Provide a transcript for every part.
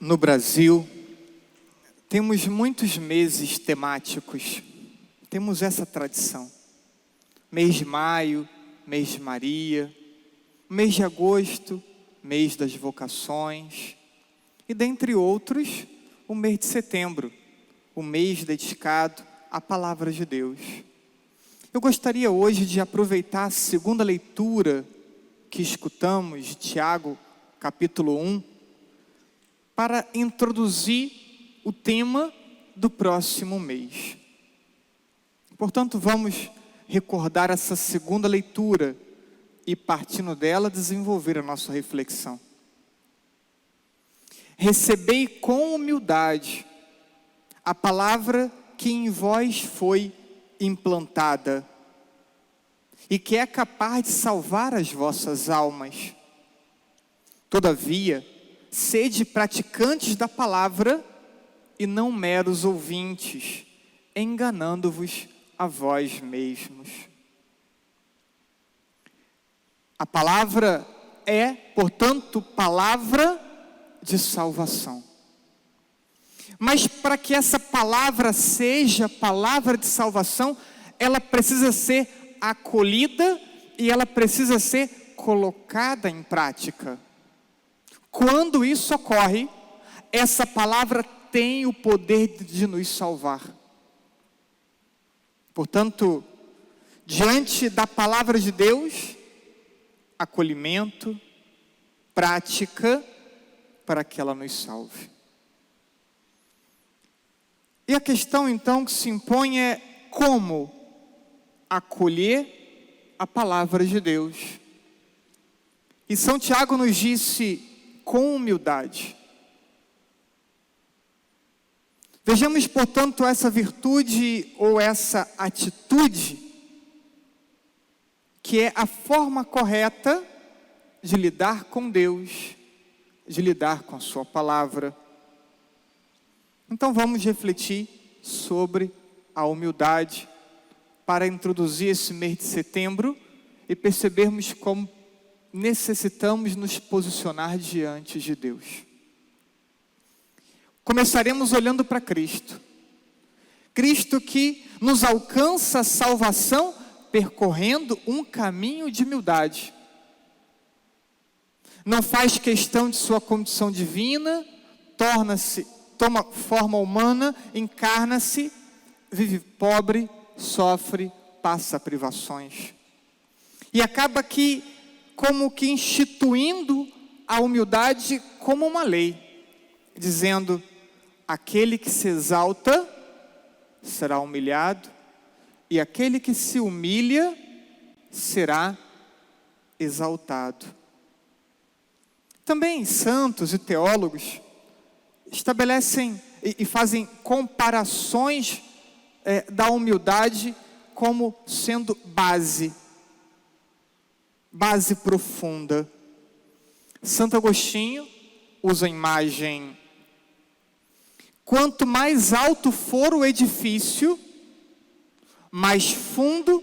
No Brasil, temos muitos meses temáticos. Temos essa tradição. Mês de maio, mês de Maria, mês de agosto, mês das vocações. E dentre outros, o mês de setembro, o mês dedicado à Palavra de Deus. Eu gostaria hoje de aproveitar a segunda leitura que escutamos de Tiago, capítulo 1, para introduzir o tema do próximo mês. Portanto, vamos recordar essa segunda leitura e, partindo dela, desenvolver a nossa reflexão. Recebei com humildade a palavra que em vós foi implantada e que é capaz de salvar as vossas almas. Todavia, sede praticantes da palavra e não meros ouvintes, enganando-vos a vós mesmos. A palavra é, portanto, palavra de salvação. Mas para que essa palavra seja palavra de salvação, ela precisa ser acolhida e ela precisa ser colocada em prática. Quando isso ocorre, essa palavra tem o poder de nos salvar. Portanto, diante da palavra de Deus, acolhimento, prática, para que ela nos salve. E a questão então que se impõe é como acolher a palavra de Deus. E São Tiago nos disse com humildade. Vejamos, portanto, essa virtude ou essa atitude, que é a forma correta de lidar com Deus, de lidar com a sua palavra. Então vamos refletir sobre a humildade para introduzir esse mês de setembro e percebermos como necessitamos nos posicionar diante de Deus. Começaremos olhando para Cristo. Cristo que nos alcança a salvação percorrendo um caminho de humildade. Não faz questão de sua condição divina, toma forma humana, encarna-se, vive pobre, sofre, passa privações. E acaba como que instituindo a humildade como uma lei, dizendo: aquele que se exalta será humilhado, e aquele que se humilha será exaltado. Também santos e teólogos estabelecem e fazem comparações da humildade como sendo base profunda. Santo Agostinho usa a imagem: quanto mais alto for o edifício, mais fundo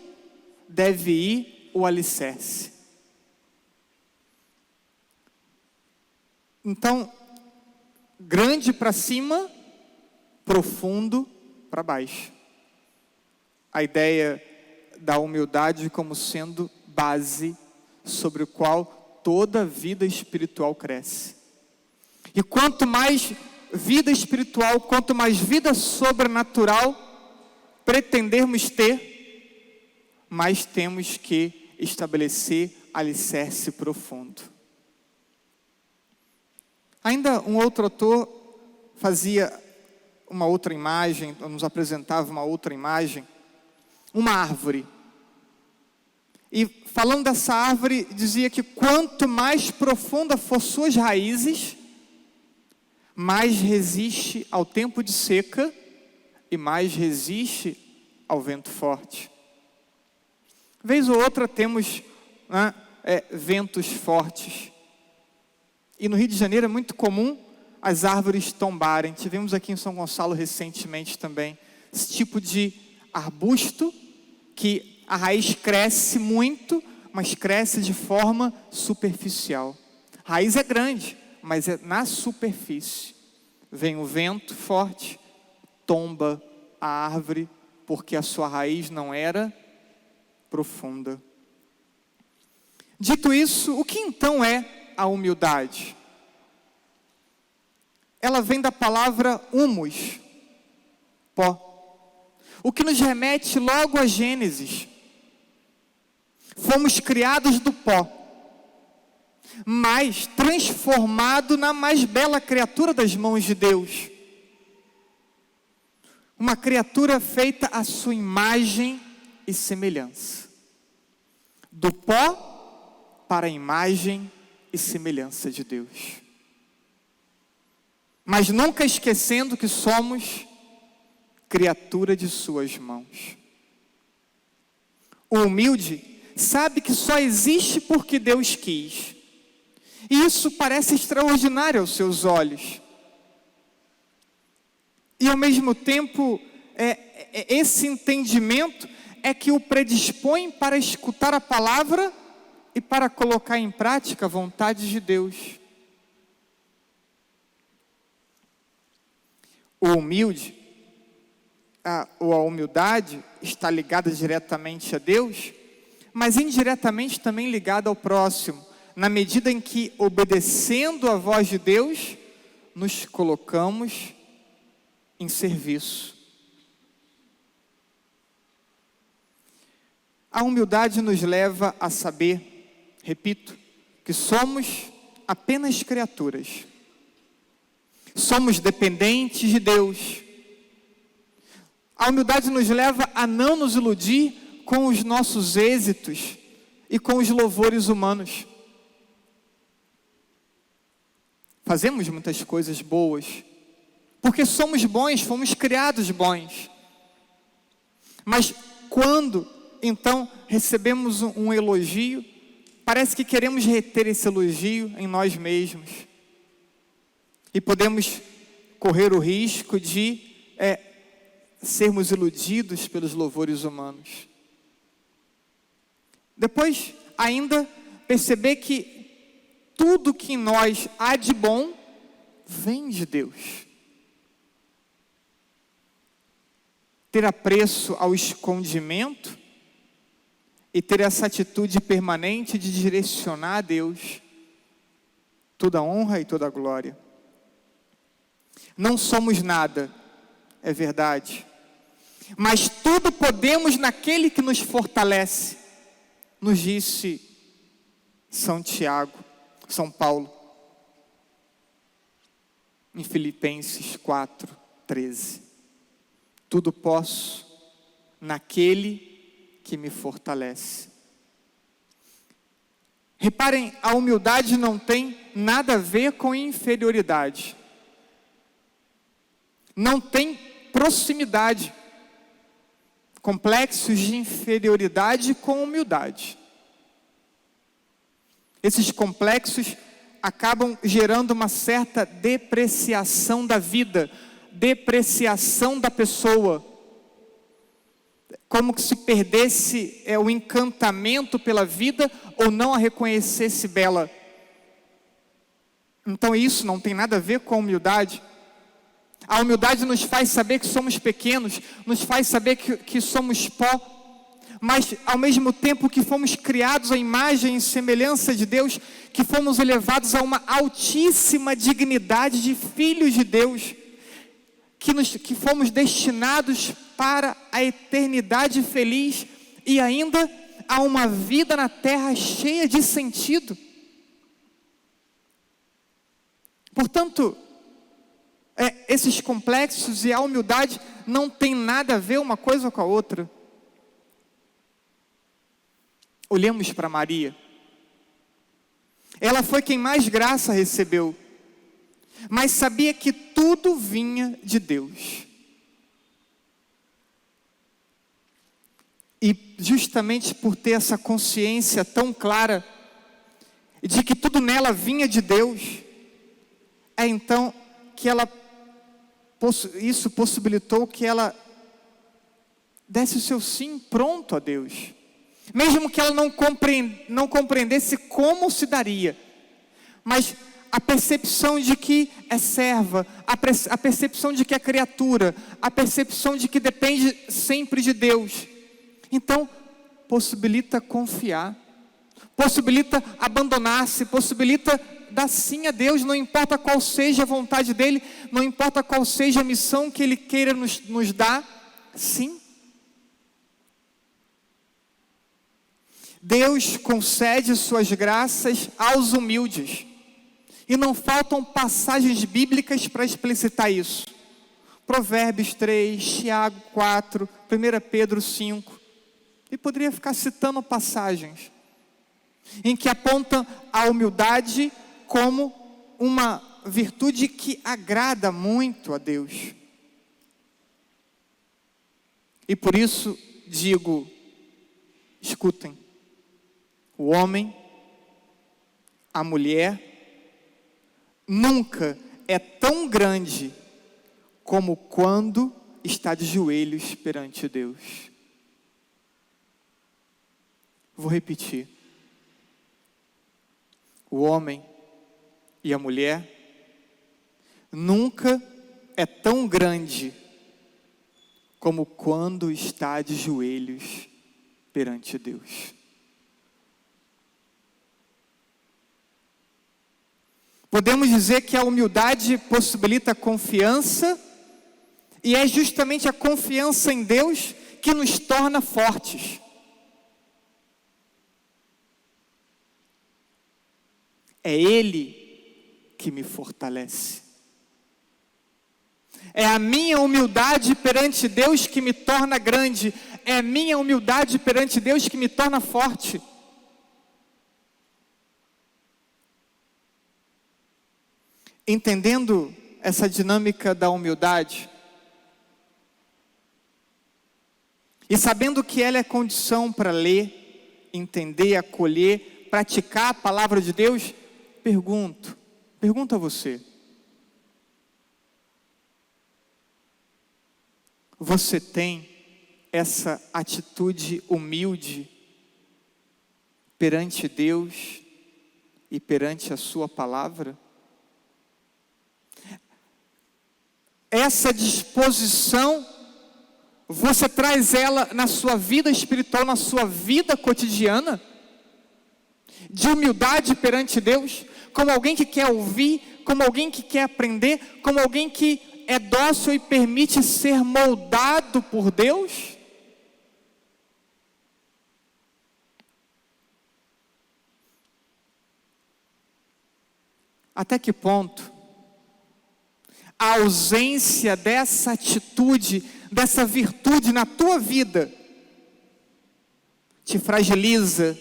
deve ir o alicerce. Então, grande para cima, profundo para baixo. A ideia da humildade como sendo base sobre o qual toda vida espiritual cresce. E quanto mais vida espiritual, quanto mais vida sobrenatural pretendermos ter, mais temos que estabelecer alicerce profundo. Ainda um outro autor fazia uma outra imagem, nos apresentava uma outra imagem, uma árvore. E falando dessa árvore, dizia que quanto mais profunda for suas raízes, mais resiste ao tempo de seca e mais resiste ao vento forte. Vez ou outra temos ventos fortes. E no Rio de Janeiro é muito comum as árvores tombarem. Tivemos aqui em São Gonçalo recentemente também esse tipo de arbusto que a raiz cresce muito, mas cresce de forma superficial. A raiz é grande, mas é na superfície. Vem o vento forte, tomba a árvore, porque a sua raiz não era profunda. Dito isso, o que então é a humildade? Ela vem da palavra humus, pó, o que nos remete logo a Gênesis. Fomos criados do pó, mas transformado na mais bela criatura das mãos de Deus. Uma criatura feita à sua imagem e semelhança. Do pó para a imagem e semelhança de Deus. Mas nunca esquecendo que somos criatura de suas mãos. O humilde sabe que só existe porque Deus quis. E isso parece extraordinário aos seus olhos. E ao mesmo tempo, esse entendimento é que o predispõe para escutar a palavra e para colocar em prática a vontade de Deus. O humilde, ou a humildade, está ligada diretamente a Deus, mas indiretamente também ligada ao próximo, na medida em que, obedecendo a voz de Deus, nos colocamos em serviço. A humildade nos leva a saber, repito, que somos apenas criaturas. Somos dependentes de Deus. A humildade nos leva a não nos iludir com os nossos êxitos e com os louvores humanos. Fazemos muitas coisas boas, porque somos bons, fomos criados bons. Mas quando, então, recebemos um elogio, parece que queremos reter esse elogio em nós mesmos. E podemos correr o risco de sermos iludidos pelos louvores humanos. Depois, ainda, perceber que tudo que em nós há de bom vem de Deus. Ter apreço ao escondimento e ter essa atitude permanente de direcionar a Deus toda a honra e toda a glória. Não somos nada, é verdade, mas tudo podemos naquele que nos fortalece, nos disse São Paulo, em Filipenses 4:13. Tudo posso naquele que me fortalece. Reparem, a humildade não tem nada a ver com inferioridade. Não tem proximidade. Complexos de inferioridade com humildade. Esses complexos acabam gerando uma certa depreciação da vida, depreciação da pessoa, como que se perdesse o encantamento pela vida ou não a reconhecesse bela. Então isso não tem nada a ver com a humildade. A humildade nos faz saber que somos pequenos, nos faz saber que somos pó, mas ao mesmo tempo que fomos criados à imagem e semelhança de Deus, que fomos elevados a uma altíssima dignidade de filhos de Deus, que fomos destinados para a eternidade feliz e ainda a uma vida na terra cheia de sentido. Portanto, esses complexos e a humildade não tem nada a ver uma coisa com a outra. Olhemos para Maria. Ela foi quem mais graça recebeu, mas sabia que tudo vinha de Deus. E justamente por ter essa consciência tão clara de que tudo nela vinha de Deus, então que isso possibilitou que ela desse o seu sim pronto a Deus. Mesmo que ela não compreendesse como se daria. Mas a percepção de que é serva, a percepção de que é criatura, a percepção de que depende sempre de Deus. Então, possibilita confiar, possibilita abandonar-se, possibilita dar sim a Deus, não importa qual seja a vontade dEle, não importa qual seja a missão que Ele queira nos dar, sim. Deus concede suas graças aos humildes. E não faltam passagens bíblicas para explicitar isso. Provérbios 3, Tiago 4, 1 Pedro 5. E poderia ficar citando passagens em que apontam a humildade como uma virtude que agrada muito a Deus. E por isso digo, escutem, o homem, a mulher, nunca é tão grande como quando está de joelhos perante Deus. Vou repetir. O homem e a mulher nunca é tão grande como quando está de joelhos perante Deus. Podemos dizer que a humildade possibilita a confiança, e é justamente a confiança em Deus que nos torna fortes. É Ele que me fortalece. É a minha humildade perante Deus que me torna grande. É a minha humildade perante Deus que me torna forte. Entendendo essa dinâmica da humildade, e sabendo que ela é condição para ler, entender, acolher, praticar a palavra de Deus, pergunto a você: você tem essa atitude humilde perante Deus e perante a sua palavra? Essa disposição, você traz ela na sua vida espiritual, na sua vida cotidiana? De humildade perante Deus, como alguém que quer ouvir, como alguém que quer aprender, como alguém que é dócil e permite ser moldado por Deus? Até que ponto a ausência dessa atitude, dessa virtude na tua vida te fragiliza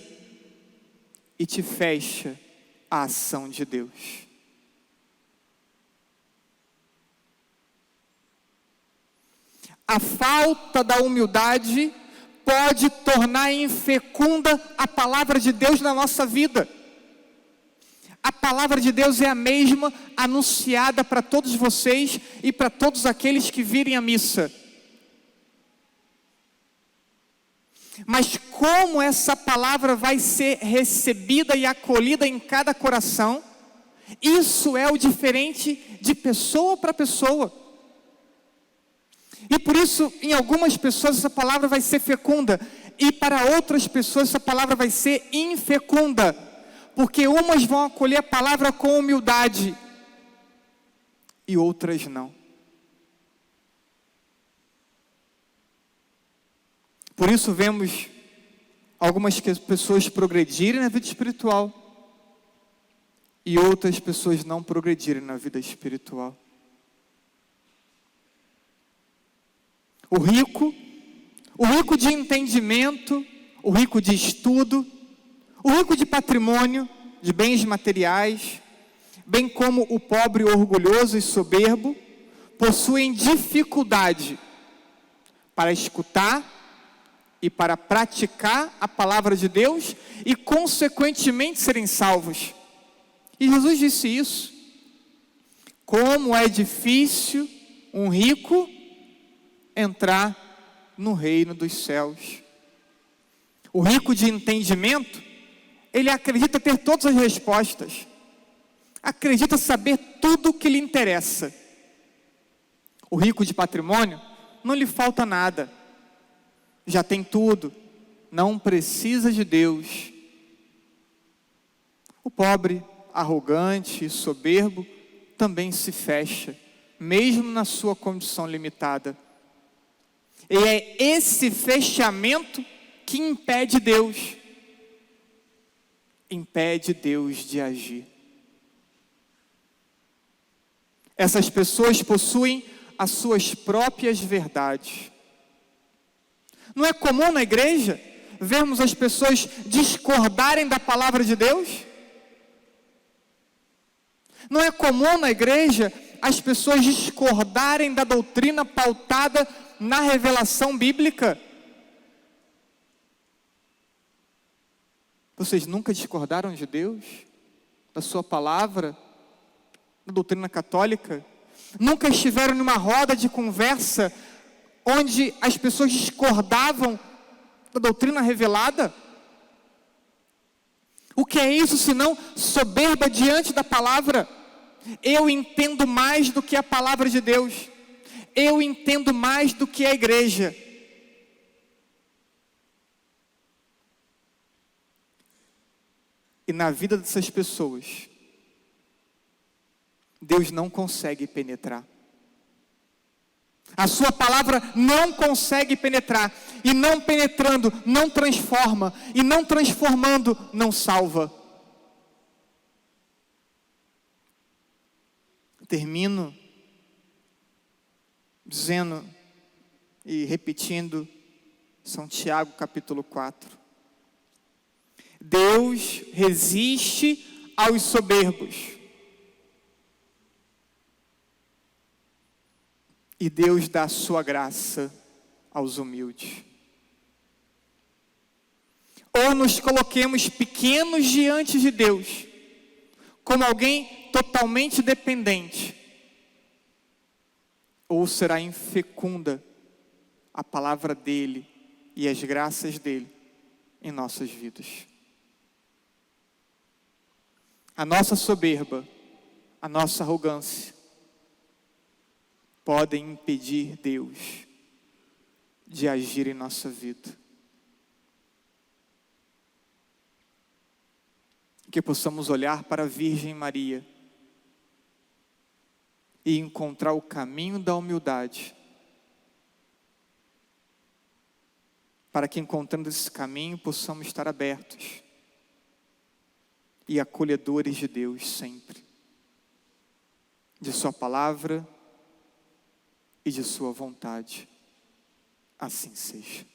e te fecha a ação de Deus? A falta da humildade pode tornar infecunda a palavra de Deus na nossa vida. A palavra de Deus é a mesma anunciada para todos vocês e para todos aqueles que virem à missa. Mas como essa palavra vai ser recebida e acolhida em cada coração, isso é o diferente de pessoa para pessoa. E por isso, em algumas pessoas essa palavra vai ser fecunda, e para outras pessoas essa palavra vai ser infecunda. Porque umas vão acolher a palavra com humildade e outras não. Por isso vemos algumas pessoas progredirem na vida espiritual e outras pessoas não progredirem na vida espiritual. O rico de entendimento, o rico de estudo, o rico de patrimônio, de bens materiais, bem como o pobre orgulhoso e soberbo, possuem dificuldade para escutar e para praticar a palavra de Deus e, consequentemente, serem salvos. E Jesus disse isso. Como é difícil um rico entrar no reino dos céus. O rico de entendimento, ele acredita ter todas as respostas. acredita saber tudo o que lhe interessa. O rico de patrimônio, não lhe falta nada, já tem tudo, não precisa de Deus. O pobre, arrogante e soberbo também se fecha, mesmo na sua condição limitada. E é esse fechamento que impede Deus de agir. Essas pessoas possuem as suas próprias verdades. Não é comum na igreja vermos as pessoas discordarem da palavra de Deus? Não é comum na igreja as pessoas discordarem da doutrina pautada na revelação bíblica? Vocês nunca discordaram de Deus, da sua palavra, da doutrina católica? Nunca estiveram numa roda de conversa onde as pessoas discordavam da doutrina revelada? O que é isso senão soberba diante da palavra? Eu entendo mais do que a palavra de Deus. Eu entendo mais do que a igreja. E na vida dessas pessoas, Deus não consegue penetrar. A sua palavra não consegue penetrar. E não penetrando, não transforma. E não transformando, não salva. Termino dizendo e repetindo São Tiago capítulo 4. Deus resiste aos soberbos. E Deus dá a sua graça aos humildes. Ou nos coloquemos pequenos diante de Deus, como alguém totalmente dependente, ou será infecunda a palavra dele e as graças dele em nossas vidas. A nossa soberba, a nossa arrogância, podem impedir Deus de agir em nossa vida. Que possamos olhar para a Virgem Maria e encontrar o caminho da humildade, para que, encontrando esse caminho, possamos estar abertos e acolhedores de Deus sempre, de sua palavra e de sua vontade. Assim seja.